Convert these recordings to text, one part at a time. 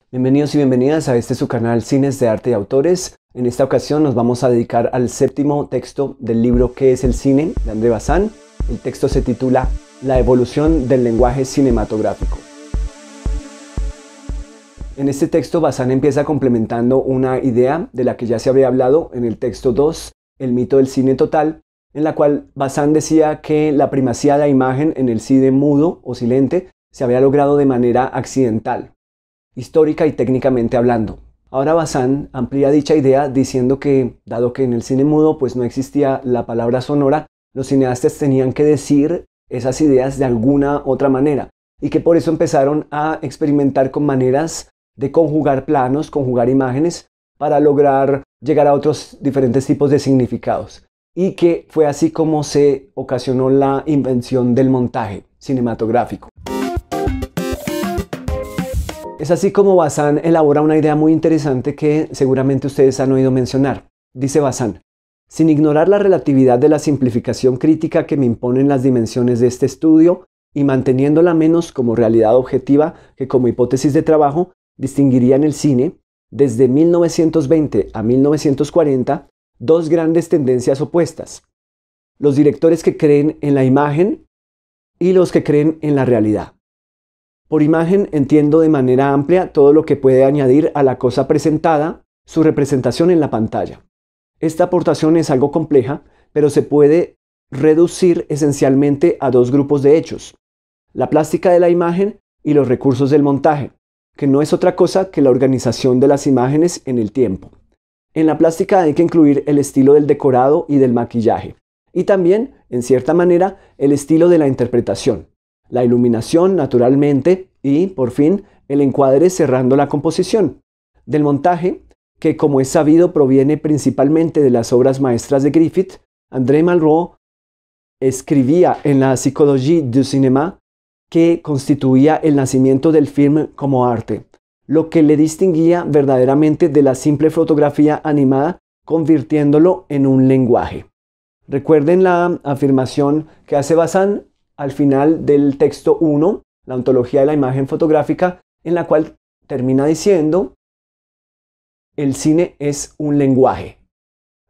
Bienvenidos y bienvenidas a este su canal Cines de Arte y Autores. En esta ocasión nos vamos a dedicar al séptimo texto del libro ¿Qué es el cine?, de André Bazin. El texto se titula La evolución del lenguaje cinematográfico. En este texto Bazin empieza complementando una idea de la que ya se había hablado en el texto 2, El mito del cine total, en la cual Bazin decía que la primacía de la imagen en el cine mudo o silente se había logrado de manera accidental, histórica y técnicamente hablando. Ahora Bazin amplía dicha idea diciendo que, dado que en el cine mudo pues no existía la palabra sonora, los cineastas tenían que decir esas ideas de alguna otra manera y que por eso empezaron a experimentar con maneras de conjugar planos, conjugar imágenes para lograr llegar a otros diferentes tipos de significados, y que fue así como se ocasionó la invención del montaje cinematográfico. Es así como Bazin elabora una idea muy interesante que seguramente ustedes han oído mencionar. Dice Bazin: sin ignorar la relatividad de la simplificación crítica que me imponen las dimensiones de este estudio y manteniéndola menos como realidad objetiva que como hipótesis de trabajo, distinguiría en el cine, desde 1920 a 1940, dos grandes tendencias opuestas: los directores que creen en la imagen y los que creen en la realidad. Por imagen entiendo de manera amplia todo lo que puede añadir a la cosa presentada, su representación en la pantalla. Esta aportación es algo compleja, pero se puede reducir esencialmente a dos grupos de hechos: la plástica de la imagen y los recursos del montaje, que no es otra cosa que la organización de las imágenes en el tiempo. En la plástica hay que incluir el estilo del decorado y del maquillaje, y también, en cierta manera, el estilo de la interpretación, la iluminación naturalmente y, por fin, el encuadre cerrando la composición. Del montaje, que como es sabido proviene principalmente de las obras maestras de Griffith, André Malraux escribía en la Psychologie du cinéma que constituía el nacimiento del film como arte, lo que le distinguía verdaderamente de la simple fotografía animada, convirtiéndolo en un lenguaje. Recuerden la afirmación que hace Bazin al final del texto 1, la ontología de la imagen fotográfica, en la cual termina diciendo: el cine es un lenguaje.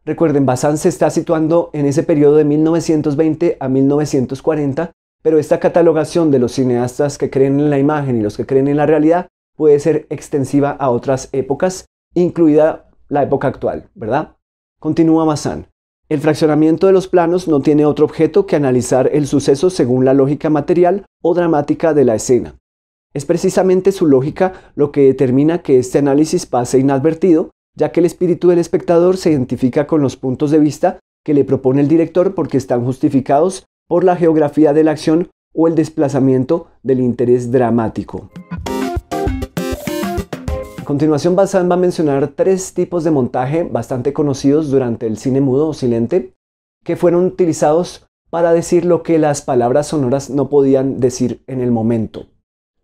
Recuerden, Bazin se está situando en ese periodo de 1920 a 1940, pero esta catalogación de los cineastas que creen en la imagen y los que creen en la realidad puede ser extensiva a otras épocas, incluida la época actual, ¿verdad? Continúa Bazin: el fraccionamiento de los planos no tiene otro objeto que analizar el suceso según la lógica material o dramática de la escena. Es precisamente su lógica lo que determina que este análisis pase inadvertido, ya que el espíritu del espectador se identifica con los puntos de vista que le propone el director porque están justificados por la geografía de la acción o el desplazamiento del interés dramático. A continuación, Bazin va a mencionar tres tipos de montaje bastante conocidos durante el cine mudo o silente, que fueron utilizados para decir lo que las palabras sonoras no podían decir en el momento.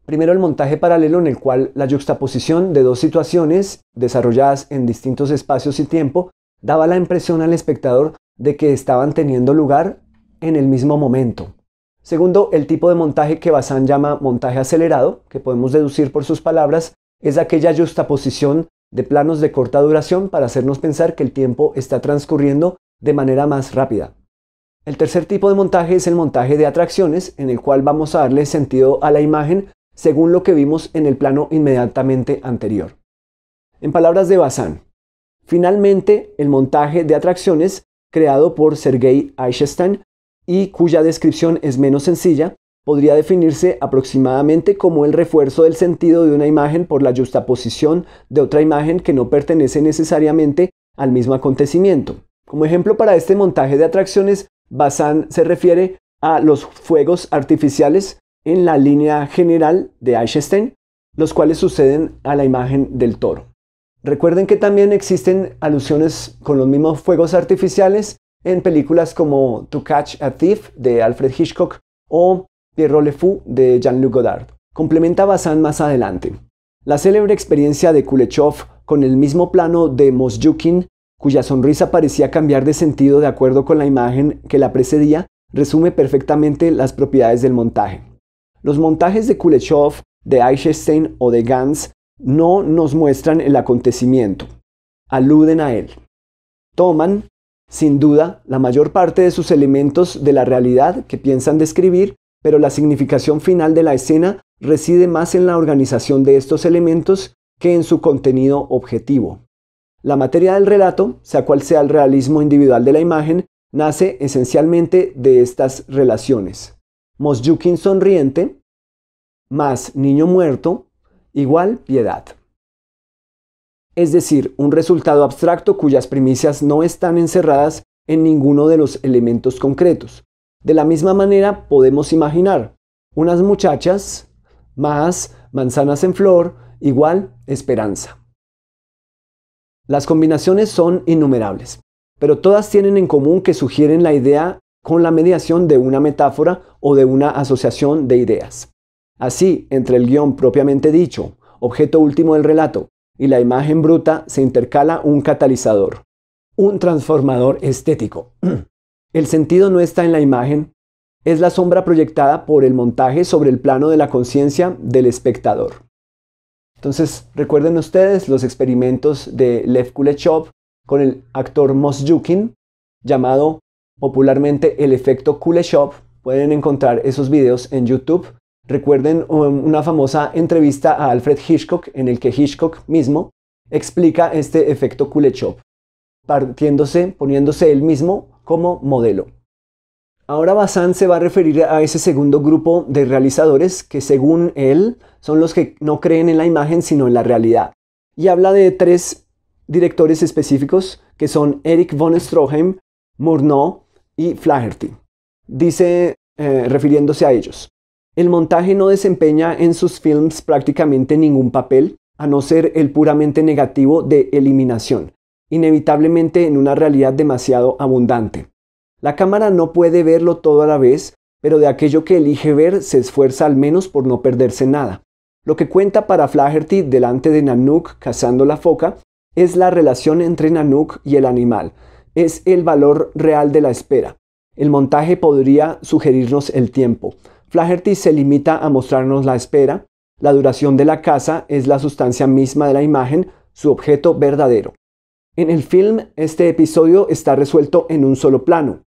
Primero, el montaje paralelo, en el cual la yuxtaposición de dos situaciones desarrolladas en distintos espacios y tiempo daba la impresión al espectador de que estaban teniendo lugar en el mismo momento. Segundo, el tipo de montaje que Bazin llama montaje acelerado, que podemos deducir por sus palabras, es aquella yuxtaposición de planos de corta duración para hacernos pensar que el tiempo está transcurriendo de manera más rápida. El tercer tipo de montaje es el montaje de atracciones, en el cual vamos a darle sentido a la imagen según lo que vimos en el plano inmediatamente anterior. En palabras de Bazin: finalmente, el montaje de atracciones, creado por Sergei Eisenstein y cuya descripción es menos sencilla, podría definirse aproximadamente como el refuerzo del sentido de una imagen por la yuxtaposición de otra imagen que no pertenece necesariamente al mismo acontecimiento. Como ejemplo para este montaje de atracciones, Bazin se refiere a los fuegos artificiales en la línea general de Eisenstein, los cuales suceden a la imagen del toro. Recuerden que también existen alusiones con los mismos fuegos artificiales en películas como To Catch a Thief de Alfred Hitchcock o Pierrot le Fou de Jean-Luc Godard. Complementa Bazin más adelante: la célebre experiencia de Kuleshov con el mismo plano de Mosjukin, cuya sonrisa parecía cambiar de sentido de acuerdo con la imagen que la precedía, resume perfectamente las propiedades del montaje. Los montajes de Kuleshov, de Eisenstein o de Gans no nos muestran el acontecimiento, aluden a él. Toman, sin duda, la mayor parte de sus elementos de la realidad que piensan describir, pero la significación final de la escena reside más en la organización de estos elementos que en su contenido objetivo. La materia del relato, sea cual sea el realismo individual de la imagen, nace esencialmente de estas relaciones. Mosjukin sonriente más niño muerto igual piedad. Es decir, un resultado abstracto cuyas primicias no están encerradas en ninguno de los elementos concretos. De la misma manera podemos imaginar unas muchachas más manzanas en flor igual esperanza. Las combinaciones son innumerables, pero todas tienen en común que sugieren la idea con la mediación de una metáfora o de una asociación de ideas. Así, entre el guión propiamente dicho, objeto último del relato, y la imagen bruta se intercala un catalizador, un transformador estético. El sentido no está en la imagen, es la sombra proyectada por el montaje sobre el plano de la conciencia del espectador. Entonces, recuerden ustedes los experimentos de Lev Kuleshov con el actor Mosjukin, llamado popularmente el efecto Kuleshov. Pueden encontrar esos videos en YouTube. Recuerden una famosa entrevista a Alfred Hitchcock en el que Hitchcock mismo explica este efecto Kuleshov, poniéndose él mismo como modelo. Ahora Bazin se va a referir a ese segundo grupo de realizadores que, según él, son los que no creen en la imagen sino en la realidad. Y habla de tres directores específicos que son Erich von Stroheim, Murnau y Flaherty. Dice, refiriéndose a ellos: el montaje no desempeña en sus films prácticamente ningún papel, a no ser el puramente negativo de eliminación, inevitablemente en una realidad demasiado abundante. La cámara no puede verlo todo a la vez, pero de aquello que elige ver se esfuerza al menos por no perderse nada. Lo que cuenta para Flaherty delante de Nanook cazando la foca es la relación entre Nanook y el animal, es el valor real de la espera. El montaje podría sugerirnos el tiempo. Flaherty se limita a mostrarnos la espera. La duración de la caza es la sustancia misma de la imagen, su objeto verdadero. En el film, este episodio está resuelto en un solo plano.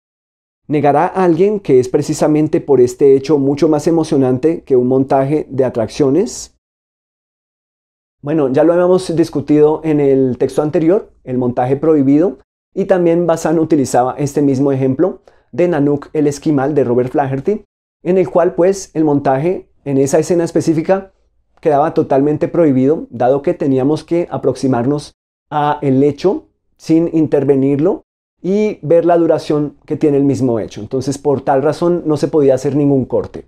¿Negará a alguien que es precisamente por este hecho mucho más emocionante que un montaje de atracciones? Bueno, ya lo habíamos discutido en el texto anterior, el montaje prohibido, y también Bazin utilizaba este mismo ejemplo de Nanook el esquimal de Robert Flaherty, en el cual pues el montaje en esa escena específica quedaba totalmente prohibido, dado que teníamos que aproximarnos a el hecho sin intervenirlo y ver la duración que tiene el mismo hecho. Entonces, por tal razón no se podía hacer ningún corte.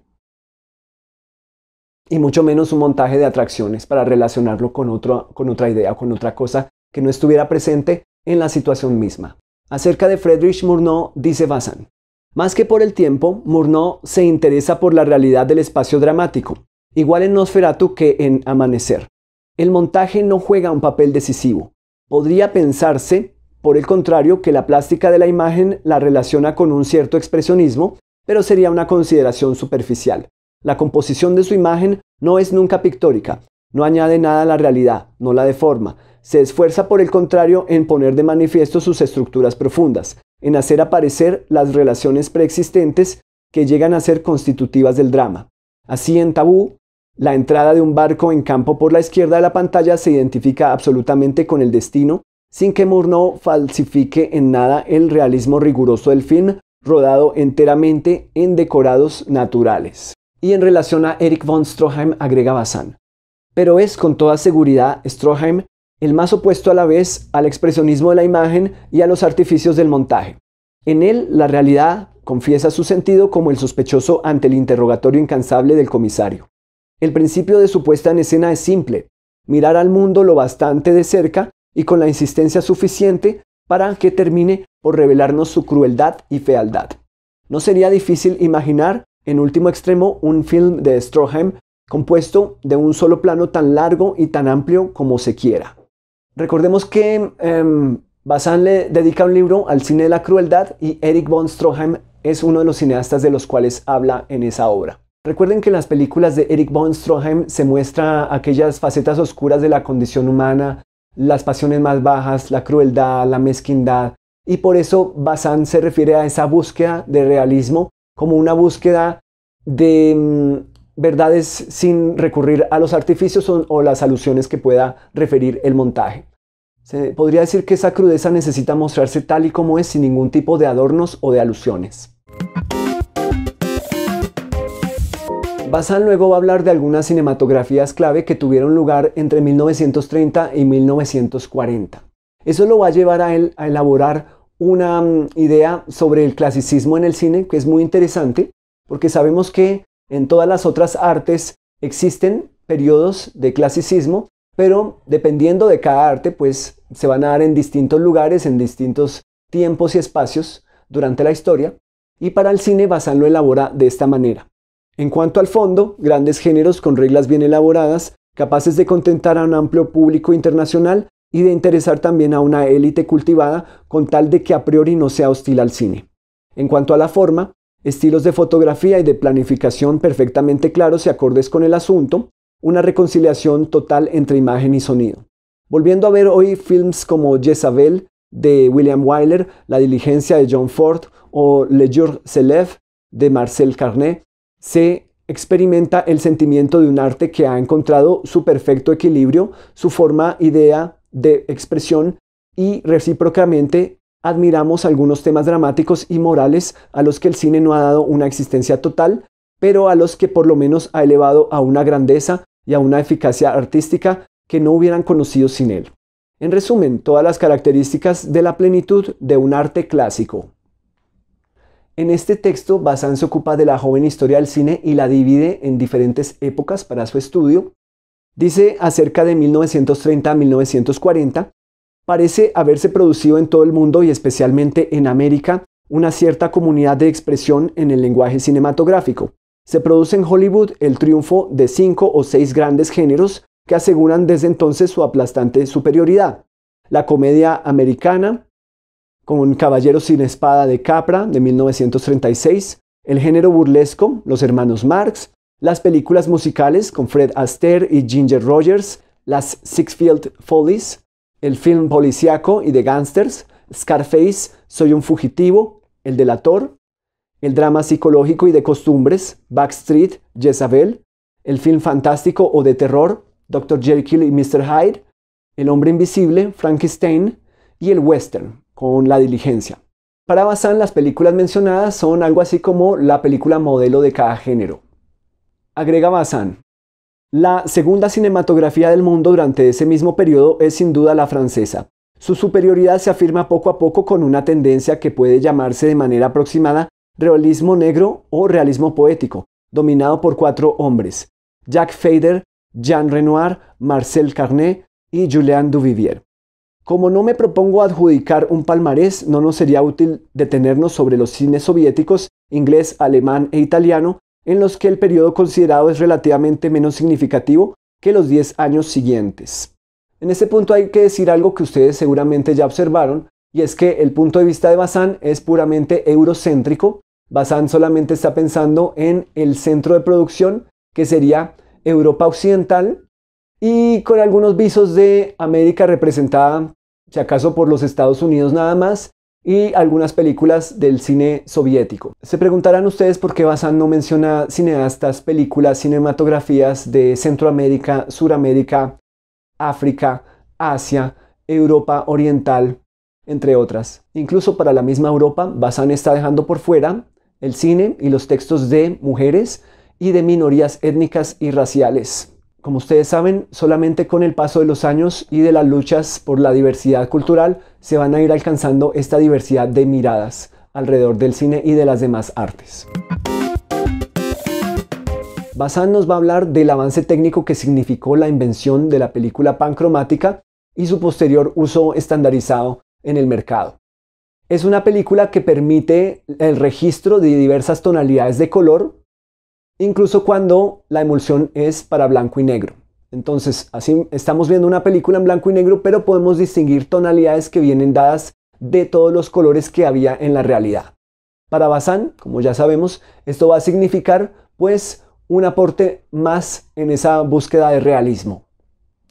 Y mucho menos un montaje de atracciones para relacionarlo con otra idea, con otra cosa que no estuviera presente en la situación misma. Acerca de Friedrich Murnau dice Bazin: más que por el tiempo, Murnau se interesa por la realidad del espacio dramático, igual en Nosferatu que en Amanecer. El montaje no juega un papel decisivo. Podría pensarse, por el contrario, que la plástica de la imagen la relaciona con un cierto expresionismo, pero sería una consideración superficial. La composición de su imagen no es nunca pictórica, no añade nada a la realidad, no la deforma. Se esfuerza por el contrario en poner de manifiesto sus estructuras profundas, en hacer aparecer las relaciones preexistentes que llegan a ser constitutivas del drama. Así en Tabú, la entrada de un barco en campo por la izquierda de la pantalla se identifica absolutamente con el destino, sin que Murnau falsifique en nada el realismo riguroso del film, rodado enteramente en decorados naturales. Y en relación a Erich von Stroheim agrega Bazin: pero es con toda seguridad Stroheim el más opuesto a la vez al expresionismo de la imagen y a los artificios del montaje. En él, la realidad confiesa su sentido como el sospechoso ante el interrogatorio incansable del comisario. El principio de su puesta en escena es simple: mirar al mundo lo bastante de cerca y con la insistencia suficiente para que termine por revelarnos su crueldad y fealdad. No sería difícil imaginar, en último extremo, un film de Stroheim compuesto de un solo plano tan largo y tan amplio como se quiera. Recordemos que Bazin le dedica un libro al cine de la crueldad y Erich von Stroheim es uno de los cineastas de los cuales habla en esa obra. Recuerden que en las películas de Erich von Stroheim se muestra aquellas facetas oscuras de la condición humana, las pasiones más bajas, la crueldad, la mezquindad, y por eso Bazin se refiere a esa búsqueda de realismo como una búsqueda de verdades sin recurrir a los artificios o las alusiones que pueda referir el montaje. Se podría decir que esa crudeza necesita mostrarse tal y como es, sin ningún tipo de adornos o de alusiones. Bazin luego va a hablar de algunas cinematografías clave que tuvieron lugar entre 1930 y 1940. Eso lo va a llevar a él a elaborar una idea sobre el clasicismo en el cine, que es muy interesante, porque sabemos que en todas las otras artes existen periodos de clasicismo, pero dependiendo de cada arte, pues se van a dar en distintos lugares, en distintos tiempos y espacios durante la historia, y para el cine Bazin lo elabora de esta manera. En cuanto al fondo, grandes géneros con reglas bien elaboradas, capaces de contentar a un amplio público internacional y de interesar también a una élite cultivada con tal de que a priori no sea hostil al cine. En cuanto a la forma, estilos de fotografía y de planificación perfectamente claros y acordes con el asunto, una reconciliación total entre imagen y sonido. Volviendo a ver hoy films como Jezabel de William Wyler, La diligencia de John Ford o Le Jour se lève de Marcel Carné, se experimenta el sentimiento de un arte que ha encontrado su perfecto equilibrio, su forma, idea de expresión, y recíprocamente admiramos algunos temas dramáticos y morales a los que el cine no ha dado una existencia total, pero a los que por lo menos ha elevado a una grandeza y a una eficacia artística que no hubieran conocido sin él. En resumen, todas las características de la plenitud de un arte clásico. En este texto, Bazin se ocupa de la joven historia del cine y la divide en diferentes épocas para su estudio. Dice acerca de 1930 a 1940, parece haberse producido en todo el mundo y especialmente en América una cierta comunidad de expresión en el lenguaje cinematográfico. Se produce en Hollywood el triunfo de 5 o 6 grandes géneros que aseguran desde entonces su aplastante superioridad. La comedia americana, con Caballeros sin espada de Capra de 1936, el género burlesco, Los hermanos Marx, las películas musicales con Fred Astaire y Ginger Rogers, las Ziegfeld Follies, el film policíaco y de gángsters, Scarface, Soy un fugitivo, El delator, el drama psicológico y de costumbres, Backstreet, Jezabel, el film fantástico o de terror, Dr. Jekyll y Mr. Hyde, El hombre invisible, Frankenstein, y el western, con La diligencia. Para Bazin, las películas mencionadas son algo así como la película modelo de cada género. Agrega Bazin: la segunda cinematografía del mundo durante ese mismo periodo es sin duda la francesa. Su superioridad se afirma poco a poco con una tendencia que puede llamarse de manera aproximada realismo negro o realismo poético, dominado por 4 hombres: Jacques Fader, Jean Renoir, Marcel Carné y Julien Duvivier. Como no me propongo adjudicar un palmarés, no nos sería útil detenernos sobre los cines soviéticos, inglés, alemán e italiano, en los que el periodo considerado es relativamente menos significativo que los 10 años siguientes. En este punto hay que decir algo que ustedes seguramente ya observaron, y es que el punto de vista de Bazin es puramente eurocéntrico. Bazin solamente está pensando en el centro de producción, que sería Europa Occidental, y con algunos visos de América representada, si acaso, por los Estados Unidos nada más, y algunas películas del cine soviético. Se preguntarán ustedes por qué Bazin no menciona cineastas, películas, cinematografías de Centroamérica, Suramérica, África, Asia, Europa Oriental, entre otras. Incluso para la misma Europa, Bazin está dejando por fuera el cine y los textos de mujeres y de minorías étnicas y raciales. Como ustedes saben, solamente con el paso de los años y de las luchas por la diversidad cultural se van a ir alcanzando esta diversidad de miradas alrededor del cine y de las demás artes. Bazin nos va a hablar del avance técnico que significó la invención de la película pancromática y su posterior uso estandarizado en el mercado. Es una película que permite el registro de diversas tonalidades de color, incluso cuando la emulsión es para blanco y negro. Entonces, así estamos viendo una película en blanco y negro, pero podemos distinguir tonalidades que vienen dadas de todos los colores que había en la realidad. Para Bazin, como ya sabemos, esto va a significar pues un aporte más en esa búsqueda de realismo.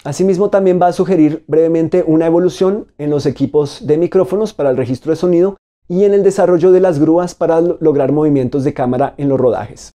Asimismo, también va a sugerir brevemente una evolución en los equipos de micrófonos para el registro de sonido y en el desarrollo de las grúas para lograr movimientos de cámara en los rodajes.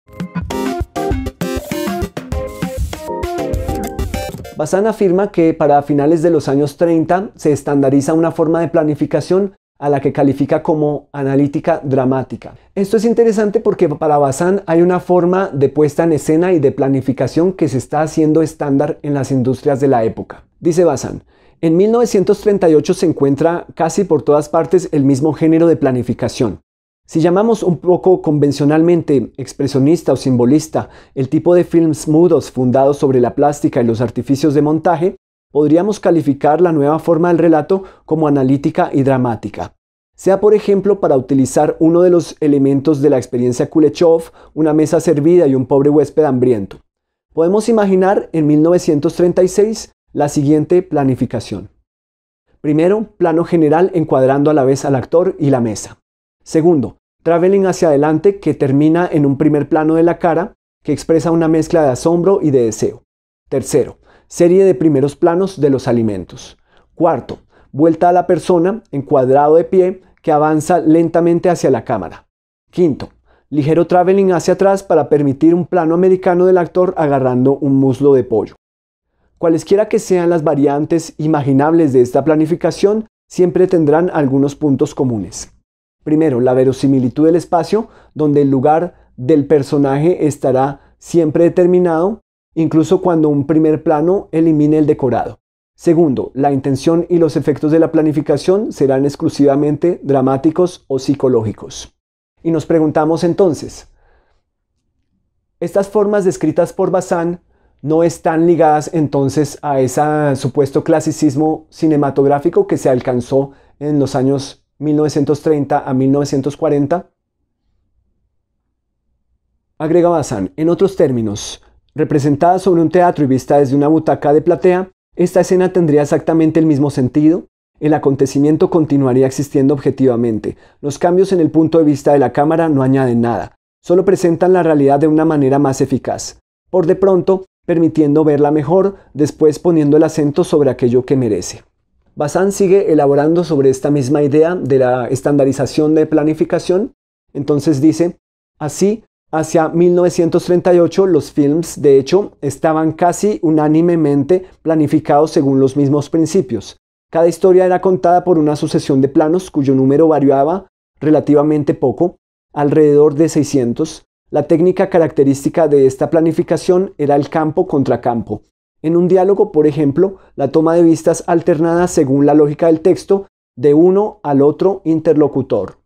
Bazán afirma que para finales de los años 30 se estandariza una forma de planificación a la que califica como analítica dramática. Esto es interesante porque para Bazán hay una forma de puesta en escena y de planificación que se está haciendo estándar en las industrias de la época. Dice Bazán, en 1938 se encuentra casi por todas partes el mismo género de planificación. Si llamamos un poco convencionalmente expresionista o simbolista el tipo de films mudos fundados sobre la plástica y los artificios de montaje, podríamos calificar la nueva forma del relato como analítica y dramática. Sea por ejemplo para utilizar uno de los elementos de la experiencia Kuleshov, una mesa servida y un pobre huésped hambriento. Podemos imaginar en 1936 la siguiente planificación. Primero, plano general encuadrando a la vez al actor y la mesa. Segundo, traveling hacia adelante que termina en un primer plano de la cara que expresa una mezcla de asombro y de deseo. Tercero, serie de primeros planos de los alimentos. Cuarto, vuelta a la persona, encuadrado de pie, que avanza lentamente hacia la cámara. Quinto, ligero traveling hacia atrás para permitir un plano americano del actor agarrando un muslo de pollo. Cualesquiera que sean las variantes imaginables de esta planificación, siempre tendrán algunos puntos comunes. Primero, la verosimilitud del espacio, donde el lugar del personaje estará siempre determinado, incluso cuando un primer plano elimine el decorado. Segundo, la intención y los efectos de la planificación serán exclusivamente dramáticos o psicológicos. Y nos preguntamos entonces, ¿estas formas descritas por Bazán no están ligadas entonces a ese supuesto clasicismo cinematográfico que se alcanzó en los años 1930 a 1940? Agrega Bazán, en otros términos, representada sobre un teatro y vista desde una butaca de platea, esta escena tendría exactamente el mismo sentido, el acontecimiento continuaría existiendo objetivamente, los cambios en el punto de vista de la cámara no añaden nada, solo presentan la realidad de una manera más eficaz, por de pronto permitiendo verla mejor, después poniendo el acento sobre aquello que merece. Bazán sigue elaborando sobre esta misma idea de la estandarización de planificación, entonces dice, así, hacia 1938 los films, de hecho, estaban casi unánimemente planificados según los mismos principios. Cada historia era contada por una sucesión de planos cuyo número variaba relativamente poco, alrededor de 600. La técnica característica de esta planificación era el campo contra campo. En un diálogo, por ejemplo, la toma de vistas alternada según la lógica del texto de uno al otro interlocutor.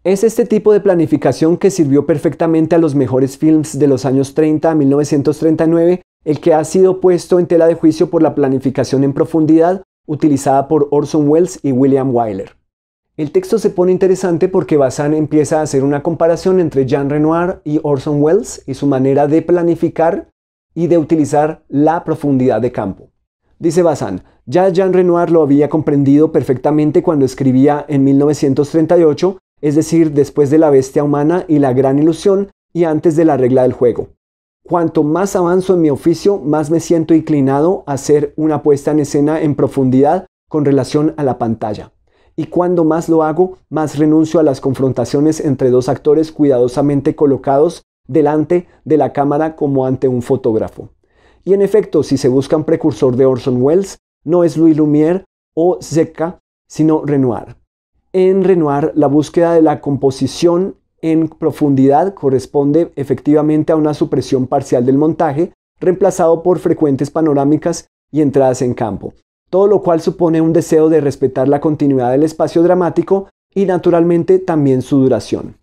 Es este tipo de planificación que sirvió perfectamente a los mejores films de los años 30 a 1939, el que ha sido puesto en tela de juicio por la planificación en profundidad utilizada por Orson Welles y William Wyler. El texto se pone interesante porque Bazán empieza a hacer una comparación entre Jean Renoir y Orson Welles y su manera de planificar y de utilizar la profundidad de campo. Dice Bazán, ya Jean Renoir lo había comprendido perfectamente cuando escribía en 1938, es decir, después de La bestia humana y La gran ilusión y antes de La regla del juego. Cuanto más avanzo en mi oficio, más me siento inclinado a hacer una puesta en escena en profundidad con relación a la pantalla. Y cuando más lo hago, más renuncio a las confrontaciones entre dos actores cuidadosamente colocados delante de la cámara como ante un fotógrafo. Y en efecto, si se busca un precursor de Orson Welles, no es Louis Lumière o Zeca, sino Renoir. En Renoir, la búsqueda de la composición en profundidad corresponde efectivamente a una supresión parcial del montaje, reemplazado por frecuentes panorámicas y entradas en campo, todo lo cual supone un deseo de respetar la continuidad del espacio dramático y naturalmente también su duración.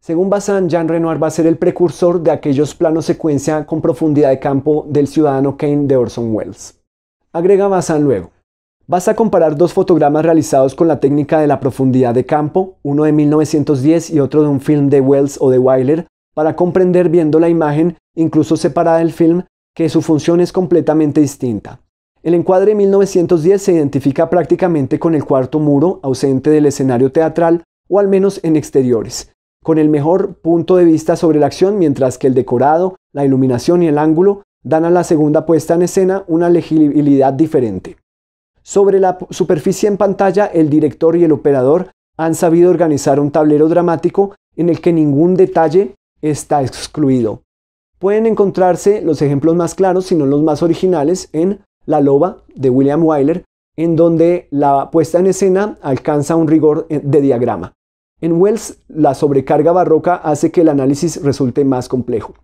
Según Bazán, Jean Renoir va a ser el precursor de aquellos planos secuencia con profundidad de campo del Ciudadano Kane de Orson Welles. Agrega Bazán luego. Basta comparar dos fotogramas realizados con la técnica de la profundidad de campo, uno de 1910 y otro de un film de Welles o de Wyler, para comprender viendo la imagen, incluso separada del film, que su función es completamente distinta. El encuadre de 1910 se identifica prácticamente con el cuarto muro, ausente del escenario teatral, o al menos en exteriores, con el mejor punto de vista sobre la acción, mientras que el decorado, la iluminación y el ángulo dan a la segunda puesta en escena una legibilidad diferente. Sobre la superficie en pantalla, el director y el operador han sabido organizar un tablero dramático en el que ningún detalle está excluido. Pueden encontrarse los ejemplos más claros, si no los más originales, en La Loba de William Wyler, en donde la puesta en escena alcanza un rigor de diagrama. En Wells, la sobrecarga barroca hace que el análisis resulte más complejo.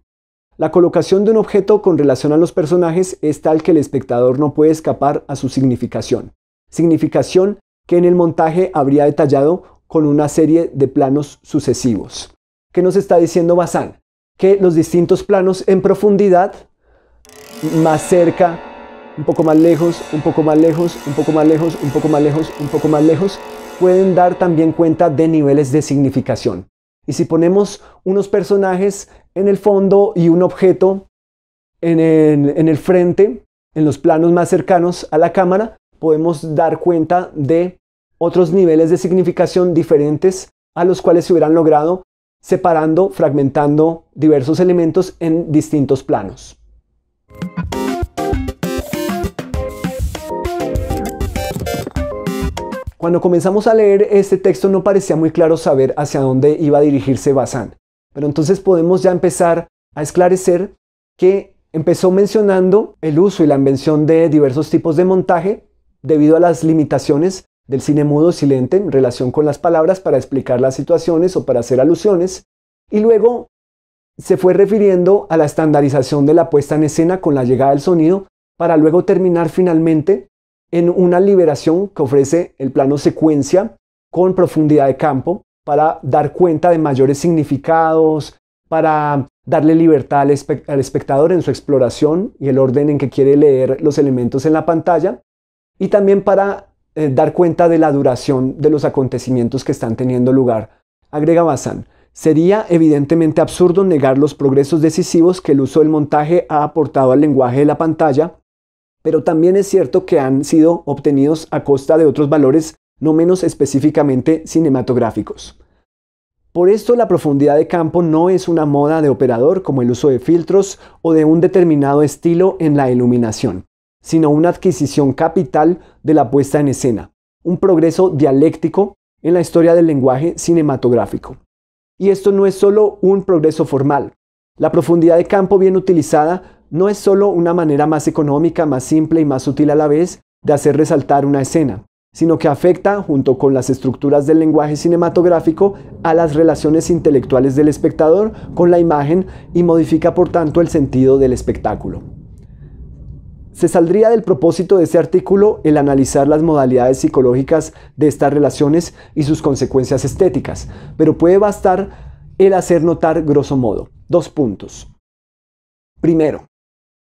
La colocación de un objeto con relación a los personajes es tal que el espectador no puede escapar a su significación. Significación que en el montaje habría detallado con una serie de planos sucesivos. ¿Qué nos está diciendo Bazin? Que los distintos planos en profundidad, más cerca, un poco más lejos, un poco más lejos, un poco más lejos, un poco más lejos, un poco más lejos, pueden dar también cuenta de niveles de significación. Y si ponemos unos personajes en el fondo y un objeto en el frente, en los planos más cercanos a la cámara, podemos dar cuenta de otros niveles de significación diferentes a los cuales se hubieran logrado separando, fragmentando diversos elementos en distintos planos. Cuando comenzamos a leer este texto no parecía muy claro saber hacia dónde iba a dirigirse Bazin, pero entonces podemos ya empezar a esclarecer que empezó mencionando el uso y la invención de diversos tipos de montaje debido a las limitaciones del cine mudo silente en relación con las palabras para explicar las situaciones o para hacer alusiones, y luego se fue refiriendo a la estandarización de la puesta en escena con la llegada del sonido, para luego terminar finalmente en una liberación que ofrece el plano secuencia con profundidad de campo para dar cuenta de mayores significados, para darle libertad al espectador en su exploración y el orden en que quiere leer los elementos en la pantalla, y también para dar cuenta de la duración de los acontecimientos que están teniendo lugar. Agrega Bazin: sería evidentemente absurdo negar los progresos decisivos que el uso del montaje ha aportado al lenguaje de la pantalla, pero también es cierto que han sido obtenidos a costa de otros valores no menos específicamente cinematográficos. Por esto la profundidad de campo no es una moda de operador como el uso de filtros o de un determinado estilo en la iluminación, sino una adquisición capital de la puesta en escena, un progreso dialéctico en la historia del lenguaje cinematográfico. Y esto no es solo un progreso formal. La profundidad de campo bien utilizada no es solo una manera más económica, más simple y más sutil a la vez de hacer resaltar una escena, sino que afecta, junto con las estructuras del lenguaje cinematográfico, a las relaciones intelectuales del espectador con la imagen y modifica por tanto el sentido del espectáculo. Se saldría del propósito de este artículo el analizar las modalidades psicológicas de estas relaciones y sus consecuencias estéticas, pero puede bastar el hacer notar grosso modo 2 puntos. Primero,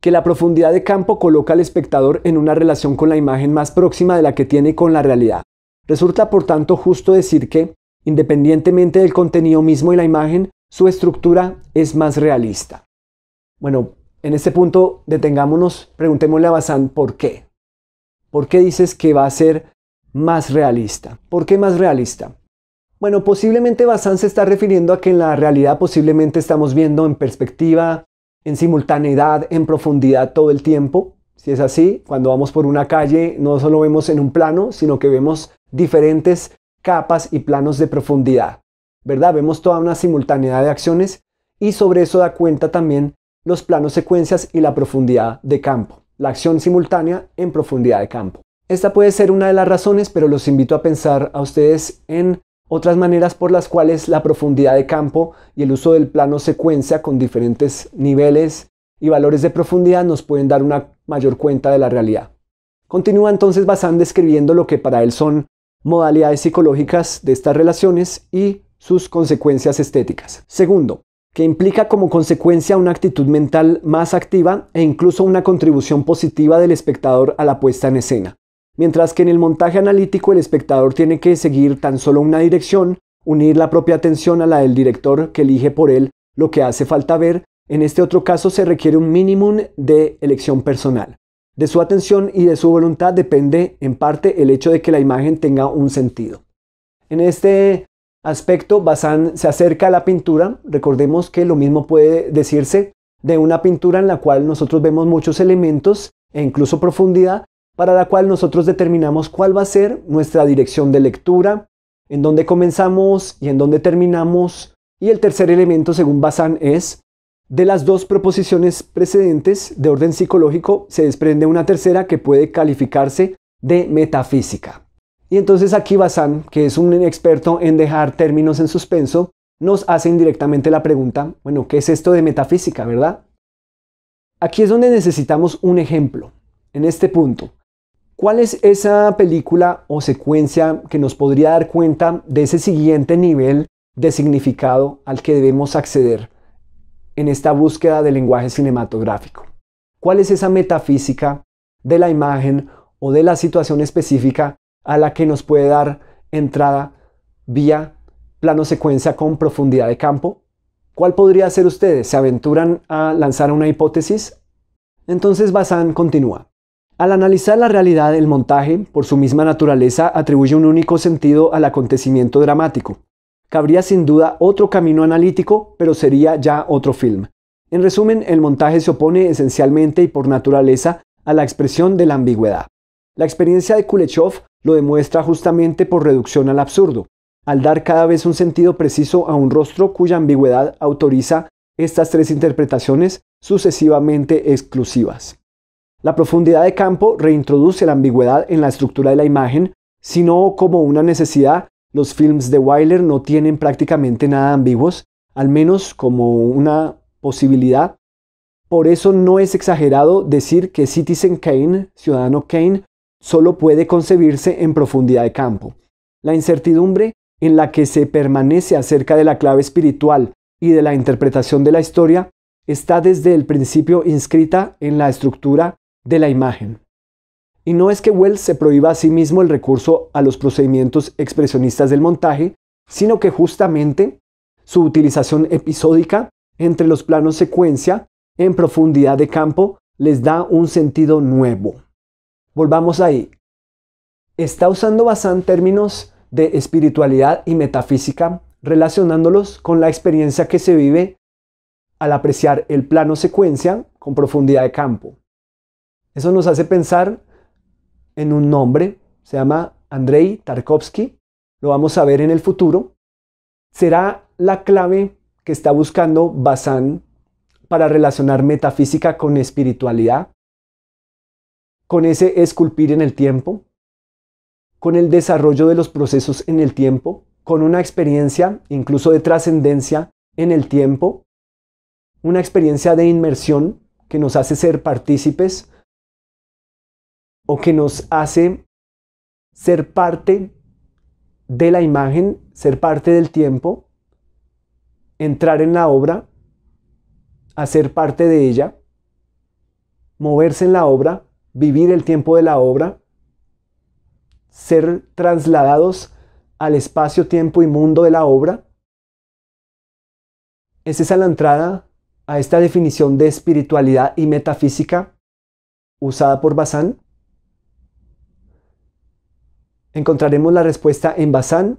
que la profundidad de campo coloca al espectador en una relación con la imagen más próxima de la que tiene con la realidad. Resulta por tanto justo decir que, independientemente del contenido mismo y la imagen, su estructura es más realista. Bueno, en este punto detengámonos, preguntémosle a Bazin ¿por qué? ¿Por qué dices que va a ser más realista? ¿Por qué más realista? Bueno, posiblemente Bazin se está refiriendo a que en la realidad posiblemente estamos viendo en perspectiva, en simultaneidad, en profundidad todo el tiempo. Si es así, cuando vamos por una calle no solo vemos en un plano, sino que vemos diferentes capas y planos de profundidad, ¿verdad? Vemos toda una simultaneidad de acciones y sobre eso da cuenta también los planos secuencias y la profundidad de campo, la acción simultánea en profundidad de campo. Esta puede ser una de las razones, pero los invito a pensar a ustedes en otras maneras por las cuales la profundidad de campo y el uso del plano secuencia con diferentes niveles y valores de profundidad nos pueden dar una mayor cuenta de la realidad. Continúa entonces Bazin describiendo lo que para él son modalidades psicológicas de estas relaciones y sus consecuencias estéticas. Segundo, que implica como consecuencia una actitud mental más activa e incluso una contribución positiva del espectador a la puesta en escena. Mientras que en el montaje analítico el espectador tiene que seguir tan solo una dirección, unir la propia atención a la del director que elige por él lo que hace falta ver, en este otro caso se requiere un mínimo de elección personal. De su atención y de su voluntad depende en parte el hecho de que la imagen tenga un sentido. En este aspecto, Bazán se acerca a la pintura. Recordemos que lo mismo puede decirse de una pintura en la cual nosotros vemos muchos elementos e incluso profundidad, para la cual nosotros determinamos cuál va a ser nuestra dirección de lectura, en dónde comenzamos y en dónde terminamos. Y el tercer elemento, según Bazán, es de las dos proposiciones precedentes de orden psicológico se desprende una tercera que puede calificarse de metafísica. Y entonces aquí Bazán, que es un experto en dejar términos en suspenso, nos hace indirectamente la pregunta, bueno, ¿qué es esto de metafísica, verdad? Aquí es donde necesitamos un ejemplo, en este punto. ¿Cuál es esa película o secuencia que nos podría dar cuenta de ese siguiente nivel de significado al que debemos acceder en esta búsqueda del lenguaje cinematográfico? ¿Cuál es esa metafísica de la imagen o de la situación específica a la que nos puede dar entrada vía plano secuencia con profundidad de campo? ¿Cuál podría ser ustedes? ¿Se aventuran a lanzar una hipótesis? Entonces Bazán continúa. Al analizar la realidad, el montaje, por su misma naturaleza, atribuye un único sentido al acontecimiento dramático. Cabría sin duda otro camino analítico, pero sería ya otro film. En resumen, el montaje se opone esencialmente y por naturaleza a la expresión de la ambigüedad. La experiencia de Kuleshov lo demuestra justamente por reducción al absurdo, al dar cada vez un sentido preciso a un rostro cuya ambigüedad autoriza estas tres interpretaciones sucesivamente exclusivas. La profundidad de campo reintroduce la ambigüedad en la estructura de la imagen, sino como una necesidad. Los films de Wyler no tienen prácticamente nada ambiguos, al menos como una posibilidad. Por eso no es exagerado decir que Citizen Kane, Ciudadano Kane, solo puede concebirse en profundidad de campo. La incertidumbre en la que se permanece acerca de la clave espiritual y de la interpretación de la historia está desde el principio inscrita en la estructura de la imagen. Y no es que Welles se prohíba a sí mismo el recurso a los procedimientos expresionistas del montaje, sino que justamente su utilización episódica entre los planos secuencia en profundidad de campo les da un sentido nuevo. Volvamos ahí. Está usando Bazán términos de espiritualidad y metafísica, relacionándolos con la experiencia que se vive al apreciar el plano secuencia con profundidad de campo. Eso nos hace pensar en un nombre, se llama Andrei Tarkovsky, lo vamos a ver en el futuro. ¿Será la clave que está buscando Bazán para relacionar metafísica con espiritualidad? ¿Con ese esculpir en el tiempo? ¿Con el desarrollo de los procesos en el tiempo? ¿Con una experiencia incluso de trascendencia en el tiempo? ¿Una experiencia de inmersión que nos hace ser partícipes o que nos hace ser parte de la imagen, ser parte del tiempo, entrar en la obra, hacer parte de ella, moverse en la obra, vivir el tiempo de la obra, ser trasladados al espacio, tiempo y mundo de la obra? ¿Es esa la entrada a esta definición de espiritualidad y metafísica usada por Bazán? ¿Encontraremos la respuesta en Bazán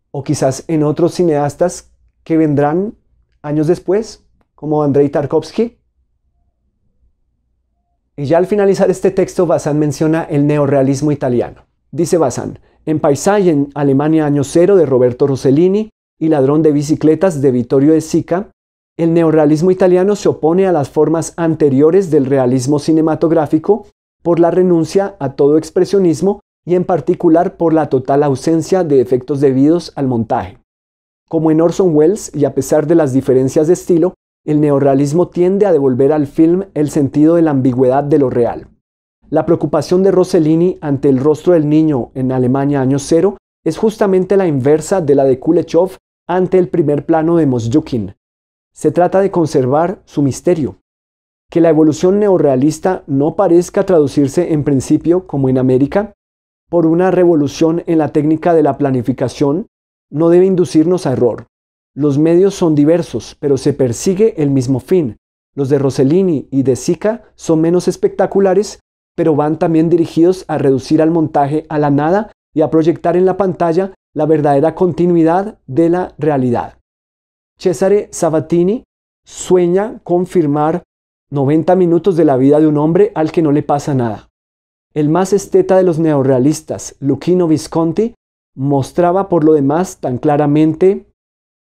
o quizás en otros cineastas que vendrán años después, como Andrei Tarkovsky? Y ya al finalizar este texto, Bazán menciona el neorrealismo italiano. Dice Bazán, en Paisaggi en Alemania año cero de Roberto Rossellini y Ladrón de bicicletas de Vittorio De Sica, el neorrealismo italiano se opone a las formas anteriores del realismo cinematográfico por la renuncia a todo expresionismo y en particular por la total ausencia de efectos debidos al montaje. Como en Orson Welles, y a pesar de las diferencias de estilo, el neorrealismo tiende a devolver al film el sentido de la ambigüedad de lo real. La preocupación de Rossellini ante el rostro del niño en Alemania año cero es justamente la inversa de la de Kuleshov ante el primer plano de Mosjukin. Se trata de conservar su misterio. Que la evolución neorrealista no parezca traducirse en principio, como en América, por una revolución en la técnica de la planificación, no debe inducirnos a error. Los medios son diversos, pero se persigue el mismo fin. Los de Rossellini y de Sica son menos espectaculares, pero van también dirigidos a reducir al montaje a la nada y a proyectar en la pantalla la verdadera continuidad de la realidad. Cesare Sabatini sueña con filmar 90 minutos de la vida de un hombre al que no le pasa nada. El más esteta de los neorrealistas, Luchino Visconti, mostraba por lo demás tan claramente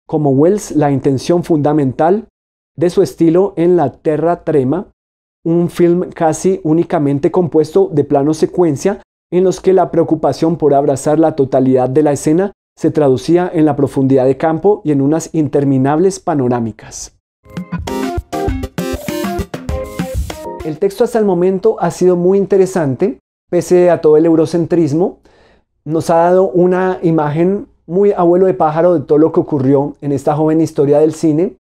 como Wells la intención fundamental de su estilo en La Terra Trema, un film casi únicamente compuesto de planos secuencia en los que la preocupación por abrazar la totalidad de la escena se traducía en la profundidad de campo y en unas interminables panorámicas. El texto hasta el momento ha sido muy interesante, pese a todo el eurocentrismo. Nos ha dado una imagen muy abuelo de pájaro de todo lo que ocurrió en esta joven historia del cine,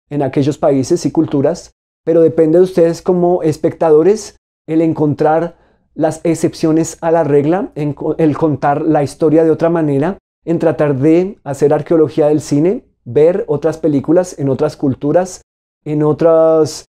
en aquellos países y culturas, pero depende de ustedes como espectadores el encontrar las excepciones a la regla, el contar la historia de otra manera, en tratar de hacer arqueología del cine, ver otras películas en otras culturas, en otros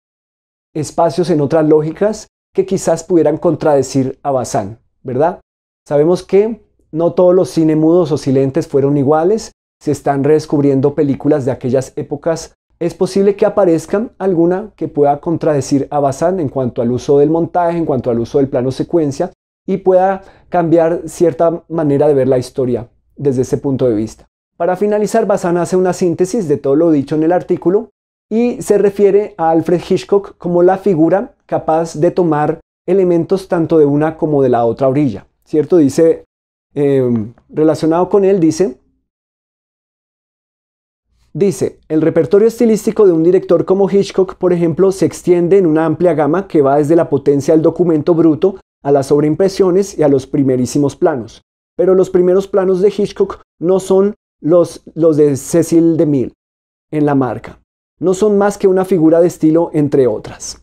espacios, en otras lógicas que quizás pudieran contradecir a Bazin, ¿verdad? Sabemos que no todos los cine mudos o silentes fueron iguales, se están redescubriendo películas de aquellas épocas. Es posible que aparezcan alguna que pueda contradecir a Bazin en cuanto al uso del montaje, en cuanto al uso del plano secuencia, y pueda cambiar cierta manera de ver la historia desde ese punto de vista. Para finalizar, Bazin hace una síntesis de todo lo dicho en el artículo y se refiere a Alfred Hitchcock como la figura capaz de tomar elementos tanto de una como de la otra orilla, ¿cierto? Dice, relacionado con él, dice, el repertorio estilístico de un director como Hitchcock, por ejemplo, se extiende en una amplia gama que va desde la potencia del documento bruto a las sobreimpresiones y a los primerísimos planos. Pero los primeros planos de Hitchcock no son los de Cecil DeMille en La Marca. No son más que una figura de estilo, entre otras.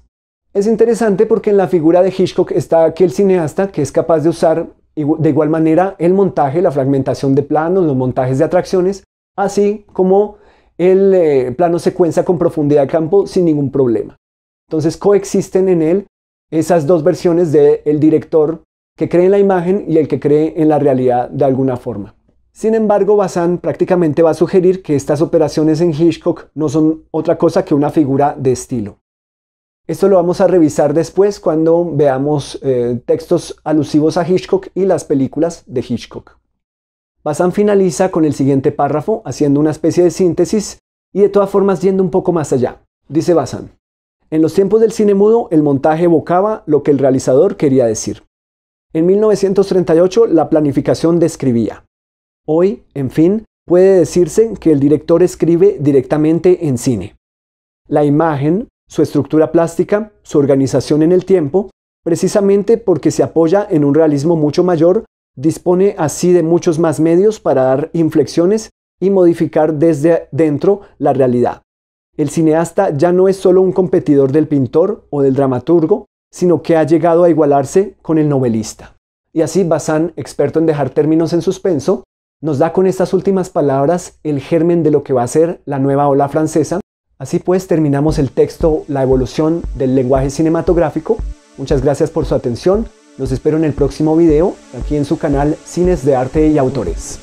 Es interesante porque en la figura de Hitchcock está aquel cineasta que es capaz de usar de igual manera el montaje, la fragmentación de planos, los montajes de atracciones, así como el plano secuencia con profundidad de campo sin ningún problema. Entonces coexisten en él esas dos versiones del director que cree en la imagen y el que cree en la realidad de alguna forma. Sin embargo, Bazin prácticamente va a sugerir que estas operaciones en Hitchcock no son otra cosa que una figura de estilo. Esto lo vamos a revisar después cuando veamos textos alusivos a Hitchcock y las películas de Hitchcock. Bazin finaliza con el siguiente párrafo haciendo una especie de síntesis y de todas formas yendo un poco más allá. Dice Bazin: en los tiempos del cine mudo el montaje evocaba lo que el realizador quería decir. En 1938 la planificación describía. Hoy, en fin, puede decirse que el director escribe directamente en cine. La imagen, su estructura plástica, su organización en el tiempo, precisamente porque se apoya en un realismo mucho mayor, dispone así de muchos más medios para dar inflexiones y modificar desde dentro la realidad. El cineasta ya no es solo un competidor del pintor o del dramaturgo, sino que ha llegado a igualarse con el novelista. Y así Bazin, experto en dejar términos en suspenso, nos da con estas últimas palabras el germen de lo que va a ser la nueva ola francesa. Así pues, terminamos el texto La evolución del lenguaje cinematográfico. Muchas gracias por su atención. Los espero en el próximo video, aquí en su canal Cines de Arte y Autores.